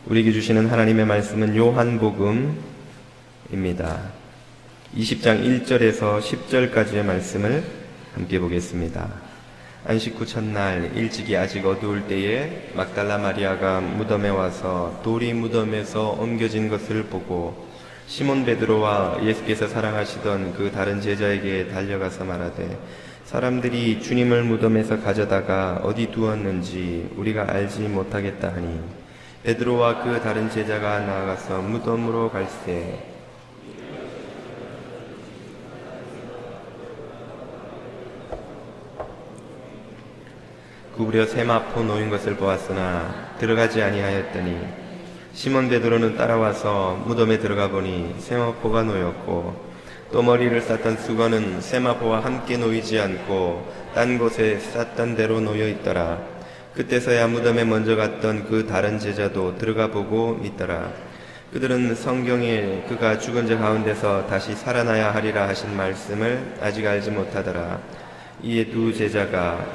우리에게 주시는 하나님의 말씀은 요한복음입니다. 20장 1절에서 10절까지의 말씀을 함께 보겠습니다. 안식 후 첫날 일찍이 아직 어두울 때에 막달라 마리아가 무덤에 와서 돌이 무덤에서 옮겨진 것을 보고 시몬 베드로와 예수께서 사랑하시던 그 다른 제자에게 달려가서 말하되 사람들이 주님을 무덤에서 가져다가 어디 두었는지 우리가 알지 못하겠다 하니 베드로와 그 다른 제자가 나아가서 무덤으로 갈새 구부려 세마포 놓인 것을 보았으나 들어가지 아니하였더니 시몬 베드로는 따라와서 무덤에 들어가 보니 세마포가 놓였고 또 머리를 쌌던 수건은 세마포와 함께 놓이지 않고 딴 곳에 쌌던 대로 놓여 있더라. 그때서야 무덤에 먼저 갔던 그 다른 제자도 들어가 보고 믿더라. 그들은 성경에 그가 죽은 자 가운데서 다시 살아나야 하리라 하신 말씀을 아직 알지 못하더라. 이에 두 제자가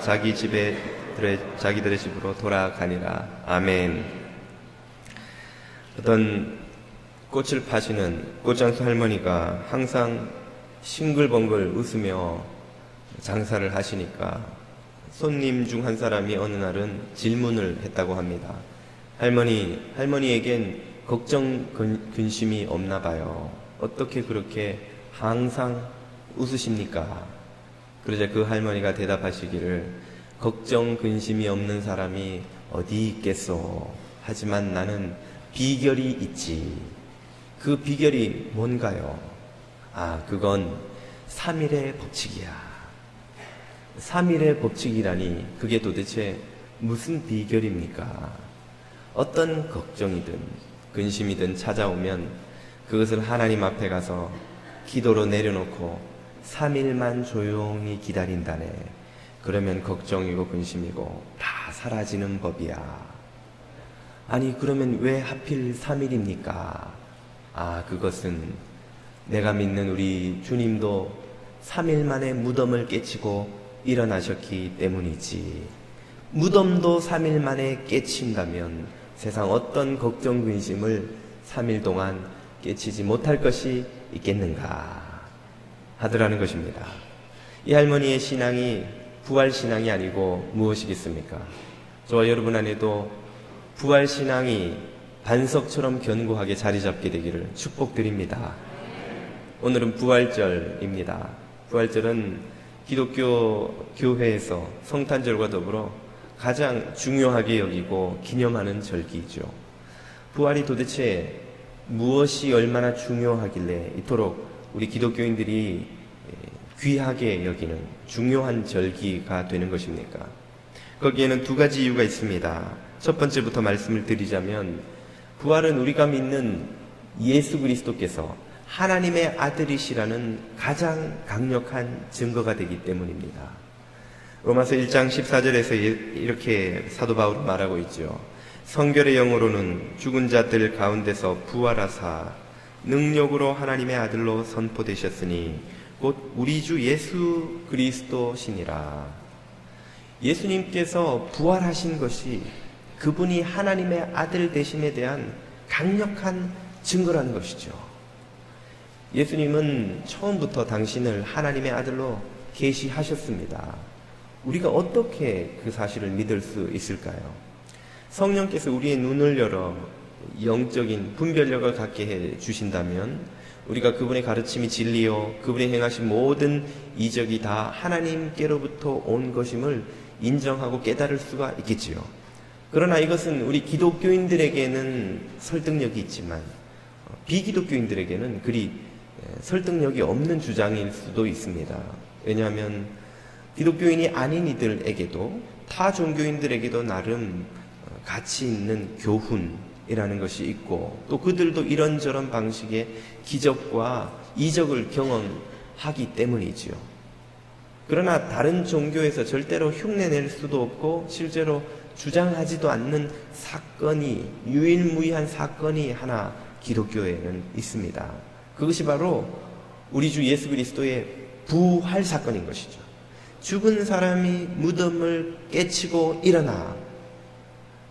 자기들의 집으로 돌아가니라. 아멘. 어떤 꽃을 파시는 꽃장수 할머니가 항상 싱글벙글 웃으며 장사를 하시니까 손님 중 한 사람이 어느 날은 질문을 했다고 합니다. 할머니에겐 걱정 근심이 없나 봐요. 어떻게 그렇게 항상 웃으십니까? 그러자 그 할머니가 대답하시기를 걱정 근심이 없는 사람이 어디 있겠소. 하지만 나는 비결이 있지. 그 비결이 뭔가요? 그건 3일의 법칙이야. 3일의 법칙이라니 그게 도대체 무슨 비결입니까? 어떤 걱정이든 근심이든 찾아오면 그것을 하나님 앞에 가서 기도로 내려놓고 3일만 조용히 기다린다네. 그러면 걱정이고 근심이고 다 사라지는 법이야. 아니 그러면 왜 하필 3일입니까? 그것은 내가 믿는 우리 주님도 3일 만에 무덤을 깨치고 일어나셨기 때문이지. 무덤도 3일 만에 깨친다면 세상 어떤 걱정 근심을 3일 동안 깨치지 못할 것이 있겠는가 하더라는 것입니다. 이 할머니의 신앙이 부활신앙이 아니고 무엇이겠습니까? 저와 여러분 안에도 부활신앙이 반석처럼 견고하게 자리잡게 되기를 축복드립니다. 오늘은 부활절입니다. 부활절은 기독교 교회에서 성탄절과 더불어 가장 중요하게 여기고 기념하는 절기이죠. 부활이 도대체 무엇이 얼마나 중요하길래 이토록 우리 기독교인들이 귀하게 여기는 중요한 절기가 되는 것입니까? 거기에는 두 가지 이유가 있습니다. 첫 번째부터 말씀을 드리자면 부활은 우리가 믿는 예수 그리스도께서 하나님의 아들이시라는 가장 강력한 증거가 되기 때문입니다. 로마서 1장 14절에서 이렇게 사도 바울은 말하고 있죠. 성결의 영으로는 죽은 자들 가운데서 부활하사 능력으로 하나님의 아들로 선포되셨으니 곧 우리 주 예수 그리스도시니라. 예수님께서 부활하신 것이 그분이 하나님의 아들 되심에 대한 강력한 증거라는 것이죠. 예수님은 처음부터 당신을 하나님의 아들로 계시하셨습니다. 우리가 어떻게 그 사실을 믿을 수 있을까요? 성령께서 우리의 눈을 열어 영적인 분별력을 갖게 해 주신다면 우리가 그분의 가르침이 진리요 그분이 행하신 모든 이적이 다 하나님께로부터 온 것임을 인정하고 깨달을 수가 있겠지요. 그러나 이것은 우리 기독교인들에게는 설득력이 있지만 비기독교인들에게는 그리 설득력이 없는 주장일 수도 있습니다. 왜냐하면 기독교인이 아닌 이들에게도 타 종교인들에게도 나름 가치 있는 교훈이라는 것이 있고 또 그들도 이런저런 방식의 기적과 이적을 경험하기 때문이지요. 그러나 다른 종교에서 절대로 흉내낼 수도 없고 실제로 주장하지도 않는 사건이 유일무이한 사건이 하나 기독교에는 있습니다. 그것이 바로 우리 주 예수 그리스도의 부활 사건인 것이죠. 죽은 사람이 무덤을 깨치고 일어나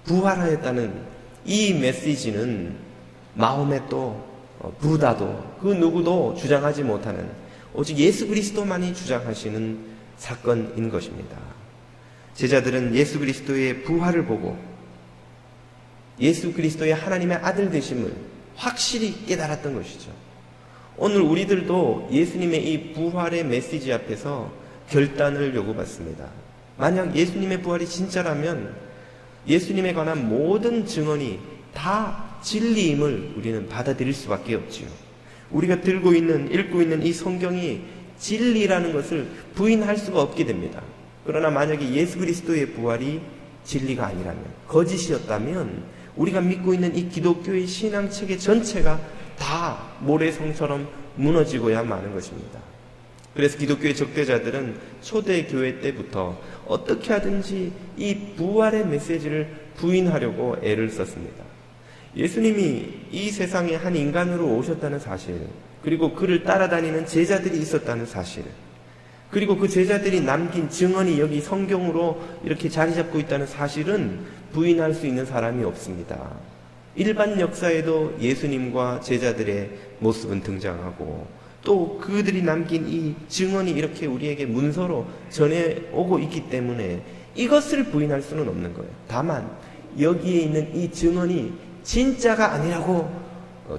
부활하였다는 이 메시지는 마호메도 부다도 그 누구도 주장하지 못하는 오직 예수 그리스도만이 주장하시는 사건인 것입니다. 제자들은 예수 그리스도의 부활을 보고 예수 그리스도의 하나님의 아들 되심을 확실히 깨달았던 것이죠. 오늘 우리들도 예수님의 이 부활의 메시지 앞에서 결단을 요구받습니다. 만약 예수님의 부활이 진짜라면 예수님에 관한 모든 증언이 다 진리임을 우리는 받아들일 수밖에 없지요. 우리가 읽고 있는 이 성경이 진리라는 것을 부인할 수가 없게 됩니다. 그러나 만약에 예수 그리스도의 부활이 진리가 아니라면, 거짓이었다면 우리가 믿고 있는 이 기독교의 신앙체계 전체가 다 모래성처럼 무너지고야 마는 것입니다. 그래서 기독교의 적대자들은 초대교회 때부터 어떻게 하든지 이 부활의 메시지를 부인하려고 애를 썼습니다. 예수님이 이 세상에 한 인간으로 오셨다는 사실, 그리고 그를 따라다니는 제자들이 있었다는 사실, 그리고 그 제자들이 남긴 증언이 여기 성경으로 이렇게 자리 잡고 있다는 사실은 부인할 수 있는 사람이 없습니다. 일반 역사에도 예수님과 제자들의 모습은 등장하고 또 그들이 남긴 이 증언이 이렇게 우리에게 문서로 전해오고 있기 때문에 이것을 부인할 수는 없는 거예요. 다만 여기에 있는 이 증언이 진짜가 아니라고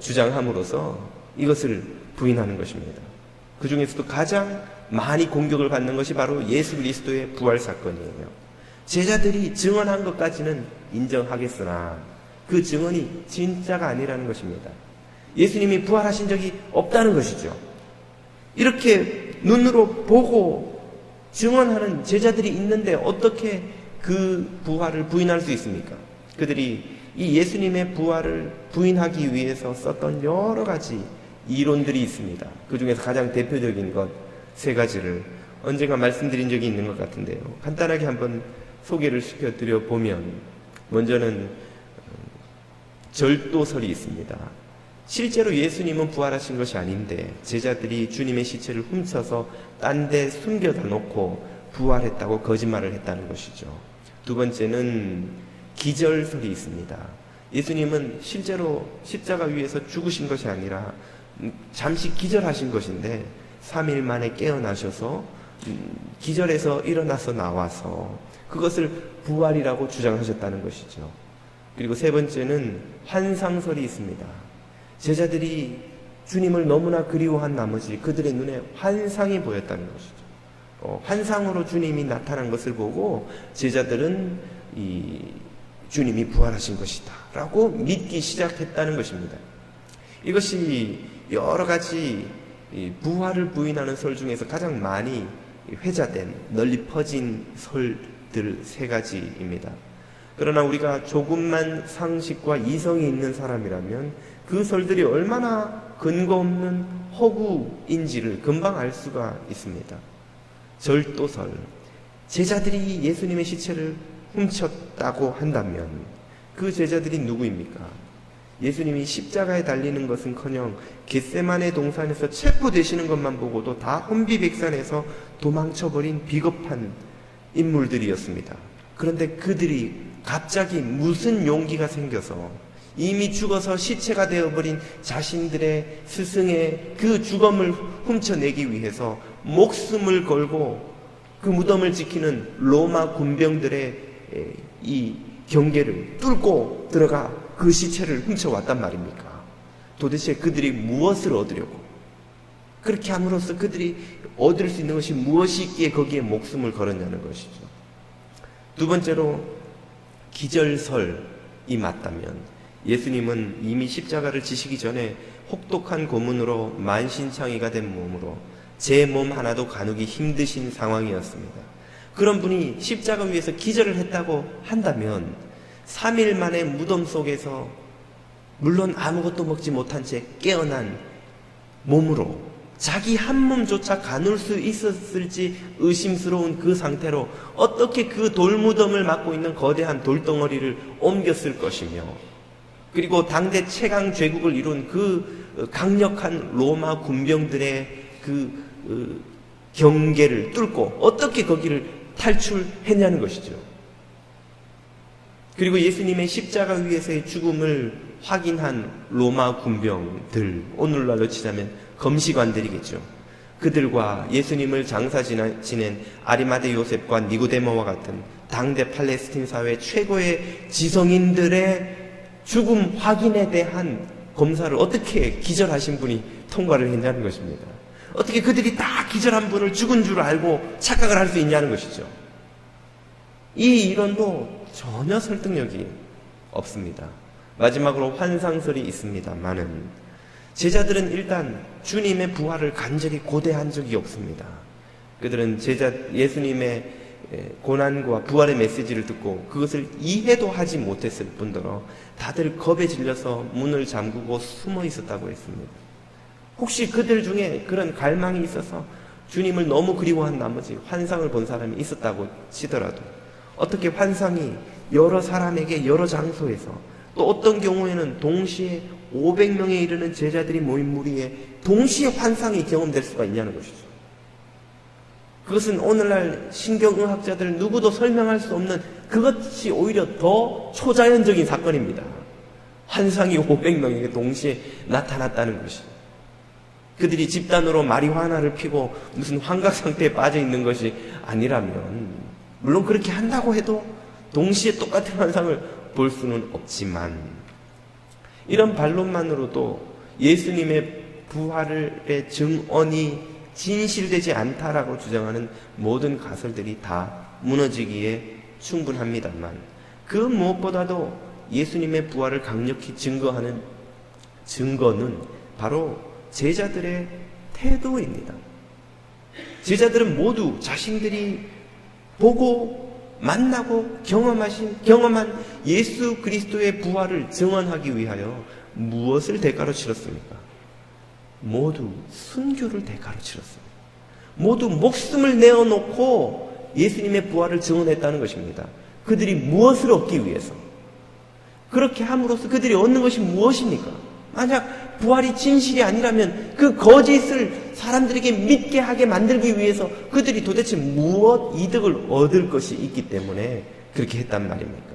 주장함으로써 이것을 부인하는 것입니다. 그 중에서도 가장 많이 공격을 받는 것이 바로 예수 그리스도의 부활 사건이에요. 제자들이 증언한 것까지는 인정하겠으나 그 증언이 진짜가 아니라는 것입니다. 예수님이 부활하신 적이 없다는 것이죠. 이렇게 눈으로 보고 증언하는 제자들이 있는데 어떻게 그 부활을 부인할 수 있습니까? 그들이 이 예수님의 부활을 부인하기 위해서 썼던 여러 가지 이론들이 있습니다. 그 중에서 가장 대표적인 것 세 가지를 언젠가 말씀드린 적이 있는 것 같은데요. 간단하게 한번 소개를 시켜드려 보면, 먼저는 절도설이 있습니다. 실제로 예수님은 부활하신 것이 아닌데 제자들이 주님의 시체를 훔쳐서 딴 데 숨겨다 놓고 부활했다고 거짓말을 했다는 것이죠. 두 번째는 기절설이 있습니다. 예수님은 실제로 십자가 위에서 죽으신 것이 아니라 잠시 기절하신 것인데 3일 만에 깨어나셔서 기절해서 일어나서 나와서 그것을 부활이라고 주장하셨다는 것이죠. 그리고 세 번째는 환상설이 있습니다. 제자들이 주님을 너무나 그리워한 나머지 그들의 눈에 환상이 보였다는 것이죠. 환상으로 주님이 나타난 것을 보고 제자들은 주님이 부활하신 것이다 라고 믿기 시작했다는 것입니다. 이것이 여러 가지 부활을 부인하는 설 중에서 가장 많이 회자된, 널리 퍼진 설들 세 가지입니다. 그러나 우리가 조금만 상식과 이성이 있는 사람이라면 그 설들이 얼마나 근거 없는 허구인지를 금방 알 수가 있습니다. 절도설, 제자들이 예수님의 시체를 훔쳤다고 한다면 그 제자들이 누구입니까? 예수님이 십자가에 달리는 것은커녕 겟세마네 동산에서 체포되시는 것만 보고도 다 혼비백산해서 도망쳐버린 비겁한 인물들이었습니다. 그런데 그들이 갑자기 무슨 용기가 생겨서 이미 죽어서 시체가 되어버린 자신들의 스승의 그 죽음을 훔쳐내기 위해서 목숨을 걸고 그 무덤을 지키는 로마 군병들의 이 경계를 뚫고 들어가 그 시체를 훔쳐왔단 말입니까? 도대체 그들이 무엇을 얻으려고, 그렇게 함으로써 그들이 얻을 수 있는 것이 무엇이 있기에 거기에 목숨을 걸었냐는 것이죠. 두 번째로 기절설이 맞다면 예수님은 이미 십자가를 지시기 전에 혹독한 고문으로 만신창이가 된 몸으로 제 몸 하나도 가누기 힘드신 상황이었습니다. 그런 분이 십자가 위에서 기절을 했다고 한다면 3일 만에 무덤 속에서 물론 아무것도 먹지 못한 채 깨어난 몸으로 자기 한 몸조차 가눌 수 있었을지 의심스러운 그 상태로 어떻게 그 돌무덤을 막고 있는 거대한 돌덩어리를 옮겼을 것이며, 그리고 당대 최강 제국을 이룬 그 강력한 로마 군병들의 그 경계를 뚫고 어떻게 거기를 탈출했냐는 것이죠. 그리고 예수님의 십자가 위에서의 죽음을 확인한 로마 군병들, 오늘날로 치자면 검시관들이겠죠. 그들과 예수님을 장사 지낸 아리마대 요셉과 니고데모와 같은 당대 팔레스틴 사회 최고의 지성인들의 죽음 확인에 대한 검사를 어떻게 기절하신 분이 통과를 했냐는 것입니다. 어떻게 그들이 다 기절한 분을 죽은 줄 알고 착각을 할 수 있냐는 것이죠. 이 이론도 전혀 설득력이 없습니다. 마지막으로 환상설이 있습니다만은 제자들은 일단 주님의 부활을 간절히 고대한 적이 없습니다. 그들은 예수님의 고난과 부활의 메시지를 듣고 그것을 이해도 하지 못했을 뿐더러 다들 겁에 질려서 문을 잠그고 숨어 있었다고 했습니다. 혹시 그들 중에 그런 갈망이 있어서 주님을 너무 그리워한 나머지 환상을 본 사람이 있었다고 치더라도 어떻게 환상이 여러 사람에게 여러 장소에서 또 어떤 경우에는 동시에 500명에 이르는 제자들이 모인 무리에 동시에 환상이 경험될 수가 있냐는 것이죠. 그것은 오늘날 신경의학자들 누구도 설명할 수 없는 그것이 오히려 더 초자연적인 사건입니다. 환상이 500명에게 동시에 나타났다는 것이. 그들이 집단으로 마리화나를 피고 무슨 환각 상태에 빠져 있는 것이 아니라면, 물론 그렇게 한다고 해도 동시에 똑같은 환상을 볼 수는 없지만, 이런 반론만으로도 예수님의 부활의 증언이 진실되지 않다라고 주장하는 모든 가설들이 다 무너지기에 충분합니다만, 그 무엇보다도 예수님의 부활을 강력히 증거하는 증거는 바로 제자들의 태도입니다. 제자들은 모두 자신들이 보고 만나고 경험한 예수 그리스도의 부활을 증언하기 위하여 무엇을 대가로 치렀습니까? 모두 순교를 대가로 치렀습니다. 모두 목숨을 내어놓고 예수님의 부활을 증언했다는 것입니다. 그들이 무엇을 얻기 위해서? 그렇게 함으로써 그들이 얻는 것이 무엇입니까? 만약 부활이 진실이 아니라면 그 거짓을 사람들에게 믿게 하게 만들기 위해서 그들이 도대체 무엇 이득을 얻을 것이 있기 때문에 그렇게 했단 말입니까?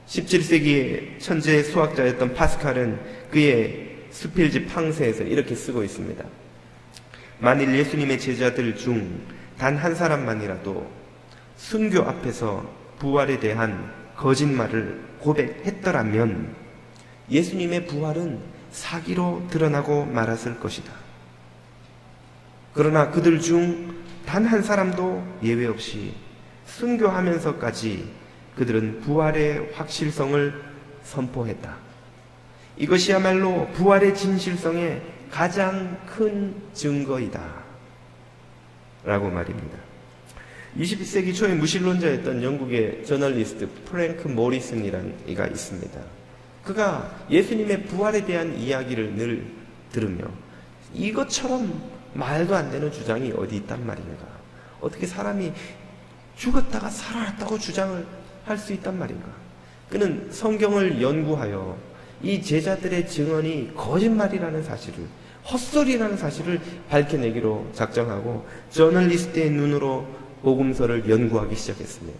17세기의 천재 수학자였던 파스칼은 그의 수필집 팡세에서 이렇게 쓰고 있습니다. 만일 예수님의 제자들 중 단 한 사람만이라도 순교 앞에서 부활에 대한 거짓말을 고백했더라면 예수님의 부활은 사기로 드러나고 말았을 것이다. 그러나 그들 중 단 한 사람도 예외 없이 순교하면서까지 그들은 부활의 확실성을 선포했다. 이것이야말로 부활의 진실성의 가장 큰 증거이다. 라고 말입니다. 21세기 초의 무신론자였던 영국의 저널리스트 프랭크 모리슨이라는 이가 있습니다. 그가 예수님의 부활에 대한 이야기를 늘 들으며 이것처럼 말도 안 되는 주장이 어디 있단 말인가? 어떻게 사람이 죽었다가 살아났다고 주장을 할 수 있단 말인가? 그는 성경을 연구하여 이 제자들의 증언이 거짓말이라는 사실을, 헛소리라는 사실을 밝혀내기로 작정하고 저널리스트의 눈으로 복음서를 연구하기 시작했습니다.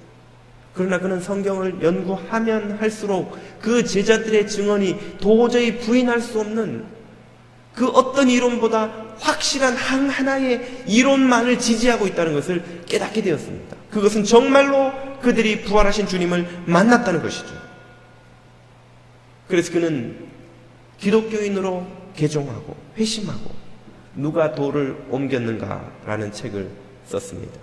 그러나 그는 성경을 연구하면 할수록 그 제자들의 증언이 도저히 부인할 수 없는 그 어떤 이론보다 확실한 하나의 이론만을 지지하고 있다는 것을 깨닫게 되었습니다. 그것은 정말로 그들이 부활하신 주님을 만났다는 것이죠. 그래서 그는 기독교인으로 개종하고 회심하고 누가 돌을 옮겼는가라는 책을 썼습니다.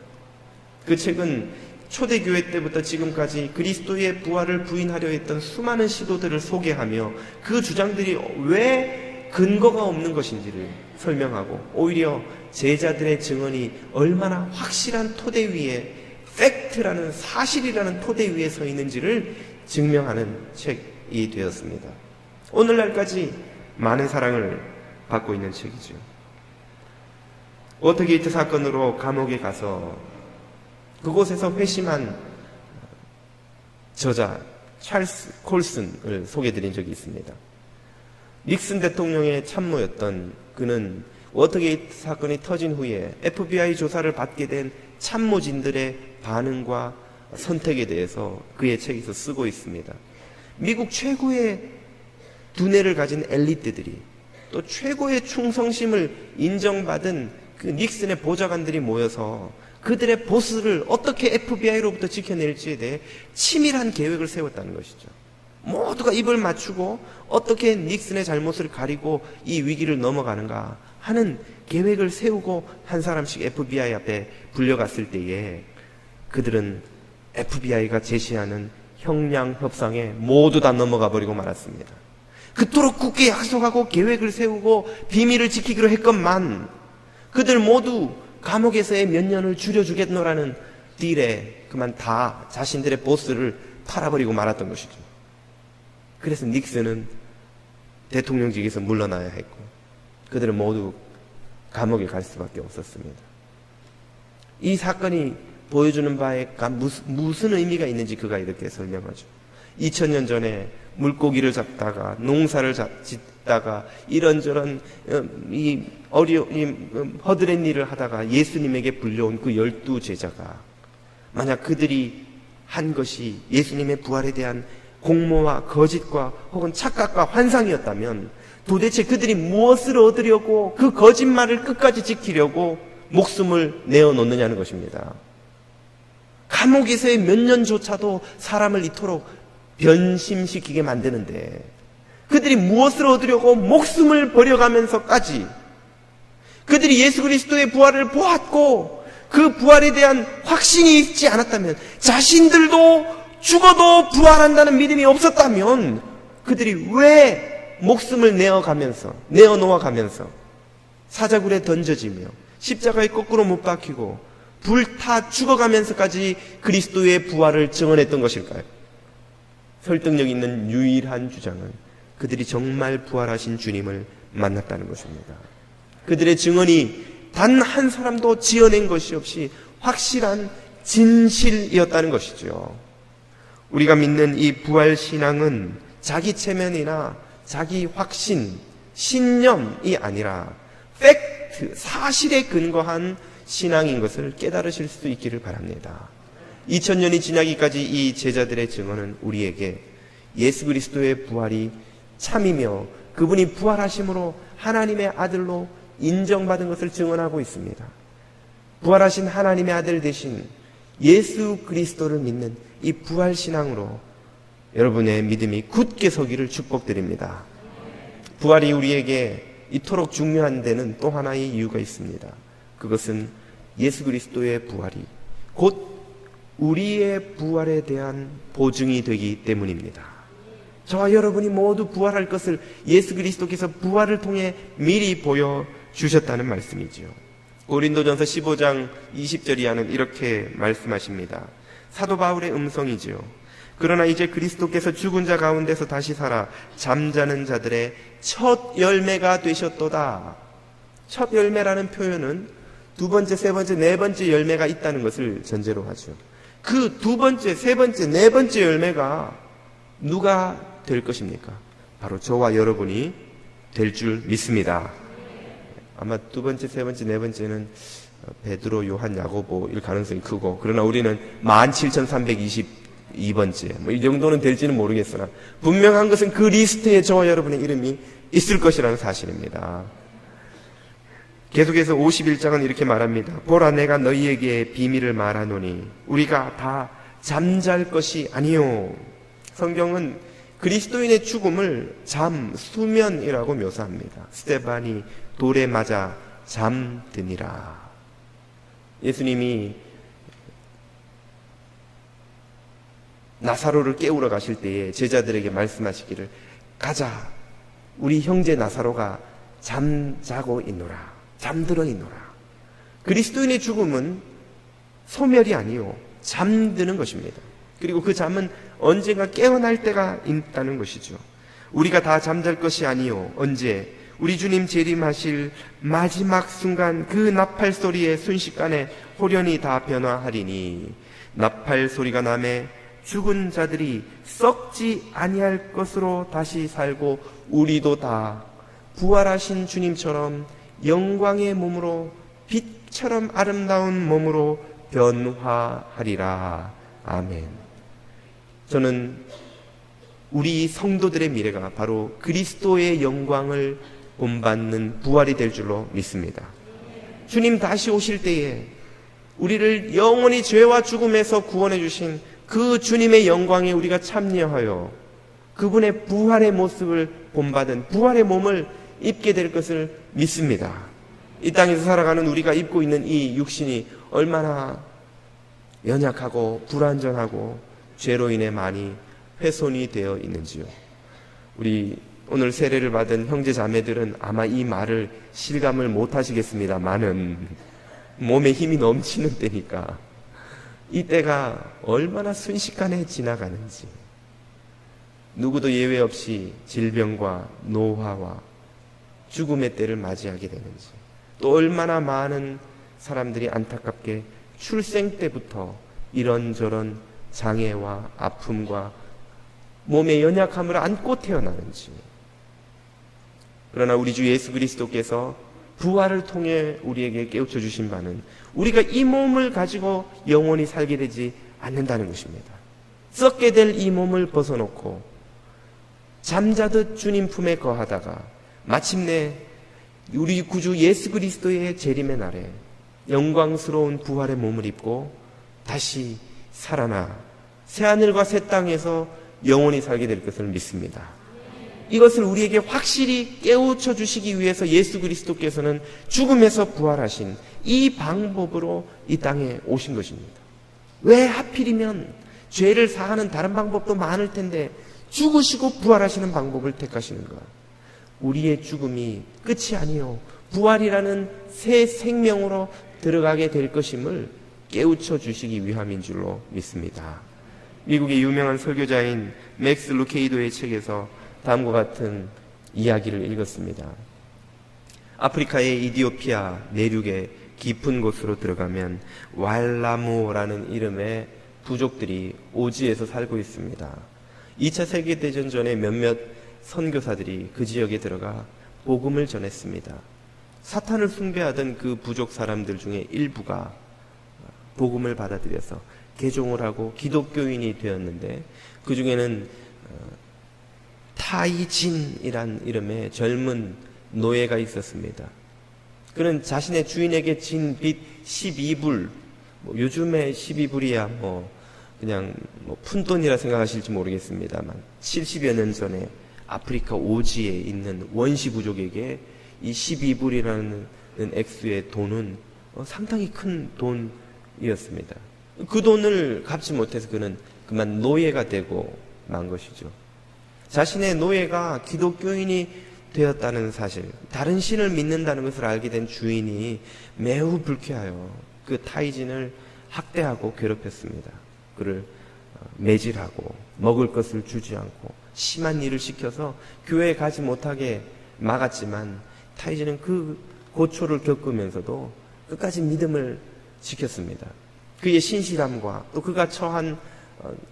그 책은 초대교회 때부터 지금까지 그리스도의 부활을 부인하려 했던 수많은 시도들을 소개하며 그 주장들이 왜 근거가 없는 것인지를 설명하고 오히려 제자들의 증언이 얼마나 확실한 토대 위에 팩트라는 사실이라는 토대 위에 서 있는지를 증명하는 책이 되었습니다. 오늘날까지 많은 사랑을 받고 있는 책이죠. 워터게이트 사건으로 감옥에 가서 그곳에서 회심한 저자 찰스 콜슨을 소개해드린 적이 있습니다. 닉슨 대통령의 참모였던 그는 워터게이트 사건이 터진 후에 FBI 조사를 받게 된 참모진들의 반응과 선택에 대해서 그의 책에서 쓰고 있습니다. 미국 최고의 두뇌를 가진 엘리트들이 또 최고의 충성심을 인정받은 그 닉슨의 보좌관들이 모여서 그들의 보스를 어떻게 FBI로부터 지켜낼지에 대해 치밀한 계획을 세웠다는 것이죠. 모두가 입을 맞추고 어떻게 닉슨의 잘못을 가리고 이 위기를 넘어가는가 하는 계획을 세우고 한 사람씩 FBI 앞에 불려갔을 때에 그들은 FBI가 제시하는 형량 협상에 모두 다 넘어가 버리고 말았습니다. 그토록 굳게 약속하고 계획을 세우고 비밀을 지키기로 했건만 그들 모두 감옥에서의 몇 년을 줄여주겠노라는 딜에 그만 다 자신들의 보스를 팔아버리고 말았던 것이죠. 그래서 닉슨은 대통령직에서 물러나야 했고 그들은 모두 감옥에 갈 수밖에 없었습니다. 이 사건이 보여주는 바에 무슨 의미가 있는지 그가 이렇게 설명하죠. 2000년 전에 물고기를 잡다가 농사를 짓다가 이런저런 허드렛 일을 하다가 예수님에게 불려온 그 12제자가 만약 그들이 한 것이 예수님의 부활에 대한 공모와 거짓과 혹은 착각과 환상이었다면 도대체 그들이 무엇을 얻으려고 그 거짓말을 끝까지 지키려고 목숨을 내어놓느냐는 것입니다. 감옥에서의 몇 년조차도 사람을 이토록 변심시키게 만드는데 그들이 무엇을 얻으려고 목숨을 버려가면서까지 그들이 예수 그리스도의 부활을 보았고 그 부활에 대한 확신이 있지 않았다면 자신들도 죽어도 부활한다는 믿음이 없었다면 그들이 왜 목숨을 내어놓아가면서 사자굴에 던져지며 십자가에 거꾸로 못 박히고 불타 죽어가면서까지 그리스도의 부활을 증언했던 것일까요? 설득력 있는 유일한 주장은 그들이 정말 부활하신 주님을 만났다는 것입니다. 그들의 증언이 단 한 사람도 지어낸 것이 없이 확실한 진실이었다는 것이죠. 우리가 믿는 이 부활신앙은 자기 체면이나 자기 확신, 신념이 아니라 팩트, 사실에 근거한 신앙인 것을 깨달으실 수 있기를 바랍니다. 2000년이 지나기까지 이 제자들의 증언은 우리에게 예수 그리스도의 부활이 참이며 그분이 부활하심으로 하나님의 아들로 인정받은 것을 증언하고 있습니다. 부활하신 하나님의 아들 되신 예수 그리스도를 믿는 이 부활신앙으로 여러분의 믿음이 굳게 서기를 축복드립니다. 부활이 우리에게 이토록 중요한 데는 또 하나의 이유가 있습니다. 그것은 예수 그리스도의 부활이 곧 우리의 부활에 대한 보증이 되기 때문입니다. 저와 여러분이 모두 부활할 것을 예수 그리스도께서 부활을 통해 미리 보여주셨다는 말씀이지요. 고린도전서 15장 20절 이하는 이렇게 말씀하십니다. 사도 바울의 음성이지요. 그러나 이제 그리스도께서 죽은 자 가운데서 다시 살아 잠자는 자들의 첫 열매가 되셨도다. 첫 열매라는 표현은 두 번째, 세 번째, 네 번째 열매가 있다는 것을 전제로 하죠. 그 두 번째, 세 번째, 네 번째 열매가 누가 될 것입니까? 바로 저와 여러분이 될 줄 믿습니다. 아마 두 번째, 세 번째, 네 번째는 베드로, 요한, 야고보일 가능성이 크고 그러나 우리는 17,322번째 이 정도는 될지는 모르겠으나 분명한 것은 그 리스트에 저와 여러분의 이름이 있을 것이라는 사실입니다. 계속해서 51장은 이렇게 말합니다. 보라 내가 너희에게 비밀을 말하노니 우리가 다 잠잘 것이 아니요. 성경은 그리스도인의 죽음을 수면이라고 묘사합니다. 스데반이 돌에 맞아 잠드니라. 예수님이 나사로를 깨우러 가실 때에 제자들에게 말씀하시기를 가자 우리 형제 나사로가 잠자고 있노라. 잠들어 있노라. 그리스도인의 죽음은 소멸이 아니요 잠드는 것입니다. 그리고 그 잠은 언젠가 깨어날 때가 있다는 것이죠. 우리가 다 잠잘 것이 아니요 언제 우리 주님 재림하실 마지막 순간 그 나팔 소리에 순식간에 홀연히 다 변화하리니 나팔 소리가 나매 죽은 자들이 썩지 아니할 것으로 다시 살고 우리도 다 부활하신 주님처럼 영광의 몸으로 빛처럼 아름다운 몸으로 변화하리라. 아멘. 저는 우리 성도들의 미래가 바로 그리스도의 영광을 본받는 부활이 될 줄로 믿습니다. 주님 다시 오실 때에 우리를 영원히 죄와 죽음에서 구원해 주신 그 주님의 영광에 우리가 참여하여 그분의 부활의 모습을 본받은 부활의 몸을 입게 될 것을 믿습니다. 이 땅에서 살아가는 우리가 입고 있는 이 육신이 얼마나 연약하고 불완전하고 죄로 인해 많이 훼손이 되어 있는지요. 우리 오늘 세례를 받은 형제 자매들은 아마 이 말을 실감을 못 하시겠습니다만은 몸에 힘이 넘치는 때니까 이 때가 얼마나 순식간에 지나가는지, 누구도 예외 없이 질병과 노화와 죽음의 때를 맞이하게 되는지, 또 얼마나 많은 사람들이 안타깝게 출생 때부터 이런저런 장애와 아픔과 몸의 연약함을 안고 태어나는지. 그러나 우리 주 예수 그리스도께서 부활을 통해 우리에게 깨우쳐 주신 바는 우리가 이 몸을 가지고 영원히 살게 되지 않는다는 것입니다. 썩게 될 이 몸을 벗어놓고 잠자듯 주님 품에 거하다가 마침내 우리 구주 예수 그리스도의 재림의 날에 영광스러운 부활의 몸을 입고 다시 살아나 새하늘과 새 땅에서 영원히 살게 될 것을 믿습니다. 이것을 우리에게 확실히 깨우쳐 주시기 위해서 예수 그리스도께서는 죽음에서 부활하신 이 방법으로 이 땅에 오신 것입니다. 왜 하필이면 죄를 사하는 다른 방법도 많을 텐데 죽으시고 부활하시는 방법을 택하시는가? 우리의 죽음이 끝이 아니요 부활이라는 새 생명으로 들어가게 될 것임을 깨우쳐 주시기 위함인 줄로 믿습니다. 미국의 유명한 설교자인 맥스 루케이도의 책에서 다음과 같은 이야기를 읽었습니다. 아프리카의 이디오피아 내륙의 깊은 곳으로 들어가면 왈라모라는 이름의 부족들이 오지에서 살고 있습니다. 2차 세계대전 전에 몇몇 선교사들이 그 지역에 들어가 복음을 전했습니다. 사탄을 숭배하던 그 부족 사람들 중에 일부가 복음을 받아들여서 개종을 하고 기독교인이 되었는데, 그 중에는 타이진이란 이름의 젊은 노예가 있었습니다. 그는 자신의 주인에게 진 빚 12불, 요즘에 12불이야 그냥 푼돈이라 생각하실지 모르겠습니다만 70여 년 전에 아프리카 오지에 있는 원시 부족에게 이 12불이라는 액수의 돈은 상당히 큰 돈이었습니다. 그 돈을 갚지 못해서 그는 그만 노예가 되고 만 것이죠. 자신의 노예가 기독교인이 되었다는 사실, 다른 신을 믿는다는 것을 알게 된 주인이 매우 불쾌하여 그 타이진을 학대하고 괴롭혔습니다. 그를 매질하고 먹을 것을 주지 않고 심한 일을 시켜서 교회에 가지 못하게 막았지만, 타이진은 그 고초를 겪으면서도 끝까지 믿음을 지켰습니다. 그의 신실함과 또 그가 처한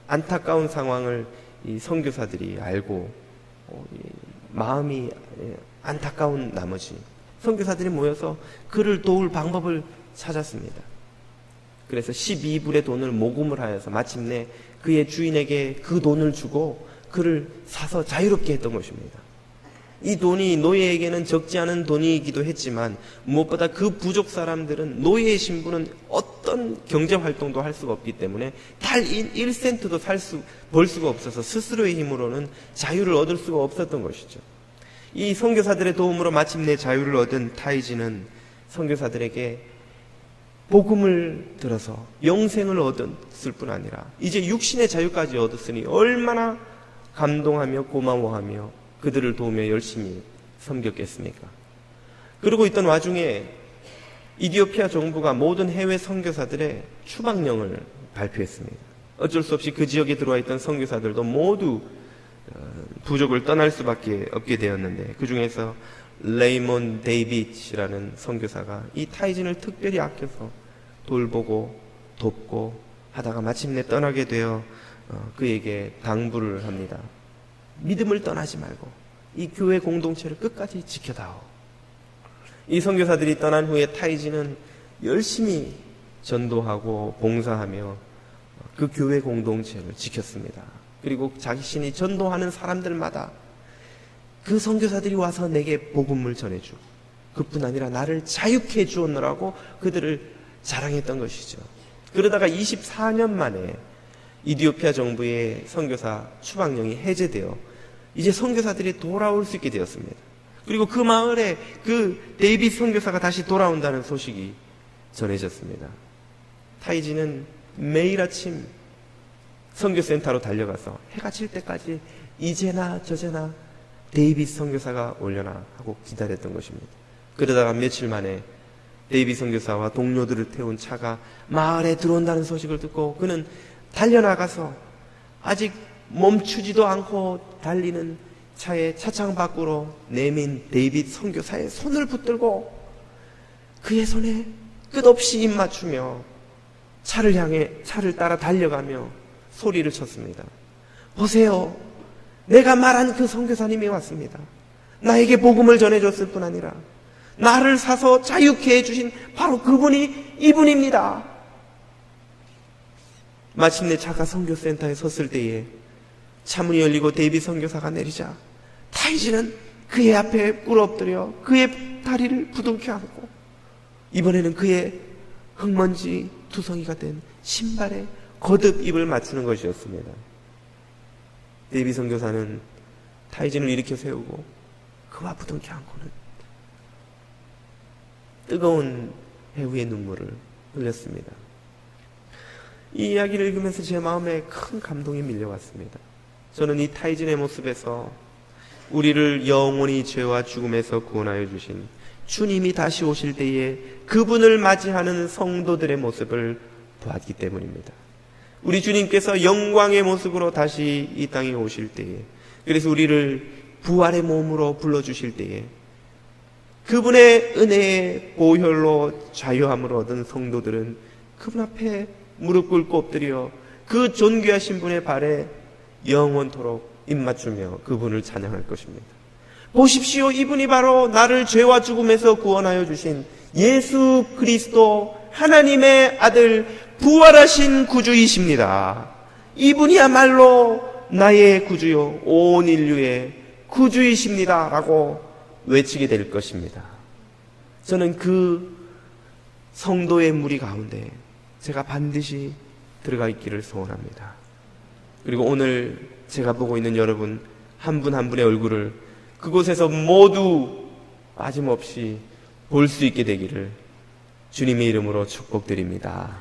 안타까운 상황을 이 선교사들이 알고 마음이 안타까운 나머지 선교사들이 모여서 그를 도울 방법을 찾았습니다. 그래서 12불의 돈을 모금을 하여서 마침내 그의 주인에게 그 돈을 주고 그를 사서 자유롭게 했던 것입니다. 이 돈이 노예에게는 적지 않은 돈이기도 했지만 무엇보다 그 부족 사람들은 노예의 신분은 어떤 경제활동도 할 수가 없기 때문에 달 1센트도 벌 수가 없어서 스스로의 힘으로는 자유를 얻을 수가 없었던 것이죠. 이 선교사들의 도움으로 마침내 자유를 얻은 타이진은 선교사들에게 복음을 들어서 영생을 얻었을 뿐 아니라 이제 육신의 자유까지 얻었으니 얼마나 감동하며 고마워하며 그들을 도우며 열심히 섬겼겠습니까? 그러고 있던 와중에 이디오피아 정부가 모든 해외 선교사들의 추방령을 발표했습니다. 어쩔 수 없이 그 지역에 들어와 있던 선교사들도 모두 부족을 떠날 수밖에 없게 되었는데, 그 중에서 레이몬 데이빗이라는 선교사가 이 타이진을 특별히 아껴서 돌보고 돕고 하다가 마침내 떠나게 되어 그에게 당부를 합니다. 믿음을 떠나지 말고 이 교회 공동체를 끝까지 지켜다오. 이 선교사들이 떠난 후에 타이진은 열심히 전도하고 봉사하며 그 교회 공동체를 지켰습니다. 그리고 자신이 전도하는 사람들마다 그 선교사들이 와서 내게 복음을 전해주고 그뿐 아니라 나를 자유케 해주었노라고 그들을 자랑했던 것이죠. 그러다가 24년 만에 이디오피아 정부의 선교사 추방령이 해제되어 이제 선교사들이 돌아올 수 있게 되었습니다. 그리고 그 마을에 그 데이빗 선교사가 다시 돌아온다는 소식이 전해졌습니다. 타이지는 매일 아침 선교센터로 달려가서 해가 질 때까지 이제나 저제나 데이빗 선교사가 오려나 하고 기다렸던 것입니다. 그러다가 며칠 만에 데이빗 선교사와 동료들을 태운 차가 마을에 들어온다는 소식을 듣고 그는 달려나가서 아직 멈추지도 않고 달리는 차의 차창 밖으로 내민 데이빗 선교사의 손을 붙들고 그의 손에 끝없이 입 맞추며 차를 따라 달려가며 소리를 쳤습니다. 보세요. 내가 말한 그 선교사님이 왔습니다. 나에게 복음을 전해줬을 뿐 아니라 나를 사서 자유케 해주신 바로 그분이 이분입니다. 마침내 차가 선교센터에 섰을 때에 차문이 열리고 데이빗 선교사가 내리자 타이지는 그의 앞에 꿇어엎드려 그의 다리를 부둥켜 안고 이번에는 그의 흙먼지 투성이가 된 신발에 거듭 입을 맞추는 것이었습니다. 데이빗 선교사는 타이진을 일으켜 세우고 그와 부둥켜 안고는 뜨거운 해후의 눈물을 흘렸습니다. 이 이야기를 읽으면서 제 마음에 큰 감동이 밀려왔습니다. 저는 이 타이진의 모습에서 우리를 영원히 죄와 죽음에서 구원하여 주신 주님이 다시 오실 때에 그분을 맞이하는 성도들의 모습을 보았기 때문입니다. 우리 주님께서 영광의 모습으로 다시 이 땅에 오실 때에, 그래서 우리를 부활의 몸으로 불러주실 때에 그분의 은혜의 보혈로 자유함을 얻은 성도들은 그분 앞에 무릎 꿇고 엎드려 그 존귀하신 분의 발에 영원토록 입맞추며 그분을 찬양할 것입니다. 보십시오. 이분이 바로 나를 죄와 죽음에서 구원하여 주신 예수 그리스도 하나님의 아들 부활하신 구주이십니다. 이분이야말로 나의 구주요 온 인류의 구주이십니다 라고 외치게 될 것입니다. 저는 그 성도의 무리 가운데 제가 반드시 들어가 있기를 소원합니다. 그리고 오늘 제가 보고 있는 여러분 한 분 한 분의 얼굴을 그곳에서 모두 빠짐없이 볼 수 있게 되기를 주님의 이름으로 축복드립니다.